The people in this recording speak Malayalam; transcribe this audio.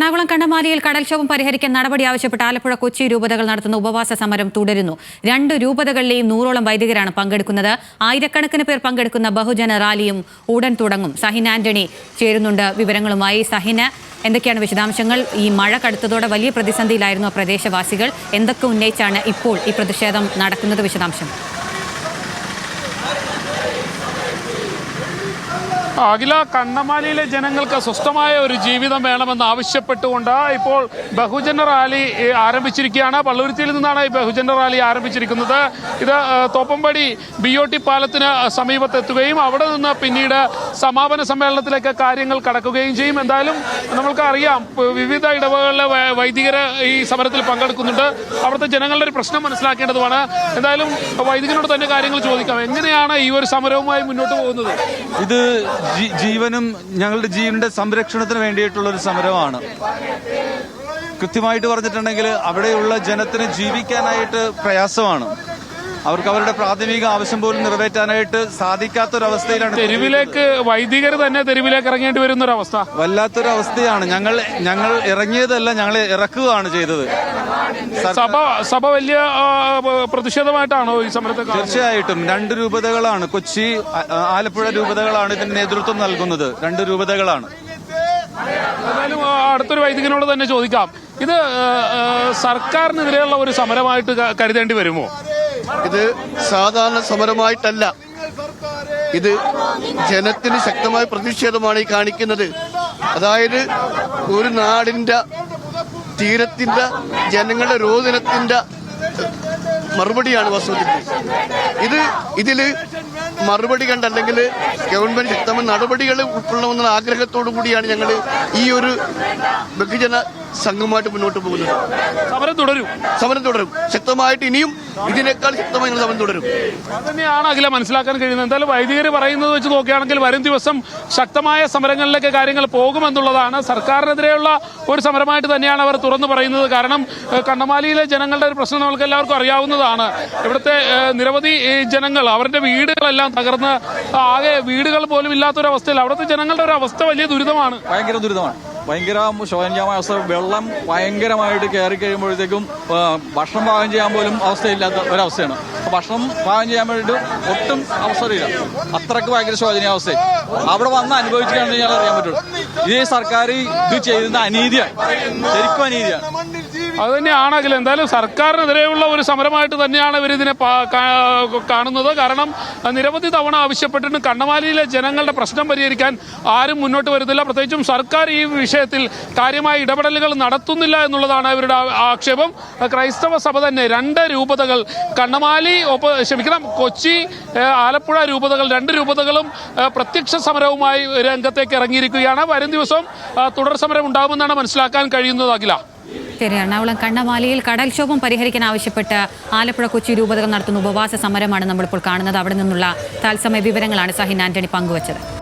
എറണാകുളം കണ്ണമാലിയിൽ കടൽക്ഷോഭം പരിഹരിക്കാൻ നടപടി ആവശ്യപ്പെട്ട് ആലപ്പുഴ കൊച്ചി രൂപതകൾ നടത്തുന്ന ഉപവാസ സമരം തുടരുന്നു. 2 രൂപതകളിലെയും 100ഓളം വൈദികരാണ് പങ്കെടുക്കുന്നത്. ആയിരക്കണക്കിന് പേർ പങ്കെടുക്കുന്ന ബഹുജന റാലിയും ഉടൻ തുടങ്ങും. സഹിൻ ആന്റണി ചേരുന്നുണ്ട് വിവരങ്ങളുമായി. സഹിന്, എന്തൊക്കെയാണ് വിശദാംശങ്ങൾ? ഈ മഴ കടുത്തതോടെ വലിയ പ്രതിസന്ധിയിലായിരുന്നു പ്രദേശവാസികൾ. എന്തൊക്കെ ഉന്നയിച്ചാണ് ഇപ്പോൾ ഈ പ്രതിഷേധം നടക്കുന്നത്? വിശദാംശം. അഖില, കണ്ണമാലിയിലെ ജനങ്ങൾക്ക് സ്വസ്ഥമായ ഒരു ജീവിതം വേണമെന്ന് ആവശ്യപ്പെട്ടുകൊണ്ട് ഇപ്പോൾ ബഹുജന റാലി ആരംഭിച്ചിരിക്കുകയാണ്. പള്ളുരുത്തിയിൽ നിന്നാണ് ഈ ബഹുജന റാലി ആരംഭിച്ചിരിക്കുന്നത്. ഇത് തോപ്പമ്പടി BOT പാലത്തിന് സമീപത്തെത്തുകയും അവിടെ നിന്ന് പിന്നീട് സമാപന സമ്മേളനത്തിലേക്ക് കാര്യങ്ങൾ കടക്കുകയും ചെയ്യും. എന്തായാലും നമ്മൾക്കറിയാം, വിവിധ ഇടവകളിലെ വൈദികർ ഈ സമരത്തിൽ പങ്കെടുക്കുന്നുണ്ട്. അവിടുത്തെ ജനങ്ങളുടെ ഒരു പ്രശ്നം മനസ്സിലാക്കേണ്ടതുമാണ്. എന്തായാലും വൈദികനോട് തന്നെ കാര്യങ്ങൾ ചോദിക്കാം. എങ്ങനെയാണ് ഈ ഒരു സമരവുമായി മുന്നോട്ട് പോകുന്നത്? ഇത് ജീവനും ഞങ്ങളുടെ ജീവന്റെ സംരക്ഷണത്തിന് വേണ്ടിയിട്ടുള്ള ഒരു സമരമാണ്. കൃത്യമായിട്ട് പറഞ്ഞിട്ടുണ്ടെങ്കിൽ അവിടെയുള്ള ജനത്തിന് ജീവിക്കാനായിട്ട് പ്രയാസമാണ്. അവർക്ക് അവരുടെ പ്രാഥമിക ആവശ്യം പോലും നിറവേറ്റാനായിട്ട് സാധിക്കാത്തൊരവസ്ഥയിലാണ്. തെരുവിലേക്ക് വൈദികർ തന്നെ തെരുവിലേക്ക് ഇറങ്ങേണ്ടി വരുന്ന ഒരു അവസ്ഥ, വല്ലാത്തൊരു അവസ്ഥയാണ്. ഞങ്ങൾ ഇറങ്ങിയതല്ല, ഞങ്ങളെ ഇറക്കുകയാണ് ചെയ്തത്. സഭ വലിയ പ്രതിഷേധമായിട്ടാണോ ഈ സമരത്തെ? തീർച്ചയായിട്ടും 2 രൂപതകളാണ്, കൊച്ചി, ആലപ്പുഴ രൂപതകളാണ് ഇതിന് നേതൃത്വം നൽകുന്നത്. 2 രൂപതകളാണ്. എന്തായാലും അടുത്തൊരു വൈദികനോട് തന്നെ ചോദിക്കാം, ഇത് സർക്കാരിനെതിരെയുള്ള ഒരു സമരമായിട്ട് കരുതേണ്ടി വരുമോ? ഇത് സാധാരണ സമരമായിട്ടല്ല, ഇത് ജനത്തിന് ശക്തമായ പ്രതിഷേധമാണ് ഈ കാണിക്കുന്നത്. അതായത് ഒരു നാടിന്റെ തീരത്തിന്റെ ജനങ്ങളുടെ രോദനത്തിന്റെ മറുപടിയാണ് വസ്തുതയിൽ. ഇതില് മറുപടി കണ്ടല്ലെങ്കിൽ ഗവൺമെന്റ് ശക്തമായ നടപടികൾ ഉൾക്കൊള്ളണമെന്ന ആഗ്രഹത്തോടു കൂടിയാണ് ഞങ്ങൾ ഈ ഒരു ബഹുജന സംഘമായിട്ട് മുന്നോട്ട് പോകുന്നത്. സമരം തുടരും ശക്തമായിട്ട്. ഇനിയും ഇതിനേക്കാൾ ശക്തമായി സമരം തുടരും. അതുതന്നെയാണ് അഖില മനസ്സിലാക്കാൻ കഴിയുന്നത്. എന്തായാലും വൈദികർ പറയുന്നത് വെച്ച് നോക്കുകയാണെങ്കിൽ വരും ദിവസം ശക്തമായ സമരങ്ങളിലേക്ക് കാര്യങ്ങൾ പോകുമെന്നുള്ളതാണ്. സർക്കാരിനെതിരെയുള്ള ഒരു സമരമായിട്ട് തന്നെയാണ് അവർ തുറന്നു പറയുന്നത്. കാരണം കണ്ണമാലിയിലെ ജനങ്ങളുടെ ഒരു പ്രശ്നം നമുക്ക് എല്ലാവർക്കും അറിയാവുന്നതാണ്. ഇവിടുത്തെ നിരവധി ജനങ്ങൾ, അവരുടെ വീടുകളെല്ലാം തകർന്ന് ആകെ വീടുകൾ പോലും ഇല്ലാത്തൊരവസ്ഥയിൽ അവിടുത്തെ ജനങ്ങളുടെ ഒരു അവസ്ഥ വലിയ ദുരിതമാണ്. ഭയങ്കര ദുരിതമാണ്, ഭയങ്കര ശോചനീയമായ അവസ്ഥ. വെള്ളം ഭയങ്കരമായിട്ട് കയറി കഴിയുമ്പോഴത്തേക്കും ഭക്ഷണം പാകം ചെയ്യാൻ പോലും അവസ്ഥയില്ലാത്ത ഒരവസ്ഥയാണ്. ഭക്ഷണം പാകം ചെയ്യാൻ വേണ്ടിയിട്ട് ഒട്ടും അവസരമില്ല. അത്രയ്ക്ക് ഭയങ്കര ശോചനീയ അവസ്ഥ. അവിടെ വന്ന് അനുഭവിച്ചിട്ടാണെന്ന് ഞങ്ങൾ അറിയാൻ പറ്റുള്ളൂ. ഈ സർക്കാർ ഇത് ചെയ്യുന്ന അനീതിയാണ്, ശരിക്കും അനീതിയാണ്. അത് തന്നെയാണെങ്കിലും എന്തായാലും സർക്കാരിനെതിരെയുള്ള ഒരു സമരമായിട്ട് തന്നെയാണ് ഇവരിതിനെ കാണുന്നത്. കാരണം നിരവധി തവണ ആവശ്യപ്പെട്ടിട്ട് കണ്ണമാലിയിലെ ജനങ്ങളുടെ പ്രശ്നം പരിഹരിക്കാൻ ആരും മുന്നോട്ട് വരുന്നില്ല. പ്രത്യേകിച്ചും സർക്കാർ ഈ വിഷയത്തിൽ കാര്യമായ ഇടപെടലുകൾ നടത്തുന്നില്ല എന്നുള്ളതാണ് ഇവരുടെ ആക്ഷേപം. ക്രൈസ്തവ സഭ തന്നെ 2 രൂപതകൾ, കണ്ണമാലി, കൊച്ചി, ആലപ്പുഴ രൂപതകൾ, 2 രൂപതകളും പ്രത്യക്ഷ സമരവുമായി രംഗത്തേക്ക് ഇറങ്ങിയിരിക്കുകയാണ്. വരും ദിവസം തുടർ സമരം ഉണ്ടാകുമെന്നാണ് മനസ്സിലാക്കാൻ കഴിയുന്നത്. അഖില, ശരി. എറണാകുളം കണ്ണമാലിയിൽ കടൽക്ഷോഭം പരിഹരിക്കാൻ ആവശ്യപ്പെട്ട് ആലപ്പുഴ കൊച്ചി രൂപതകൾ നടത്തുന്ന ഉപവാസ സമരമാണ് നമ്മളിപ്പോൾ കാണുന്നത്. അവിടെ നിന്നുള്ള തത്സമയ വിവരങ്ങളാണ് സഹിൻ ആന്റണി പങ്കുവച്ചത്.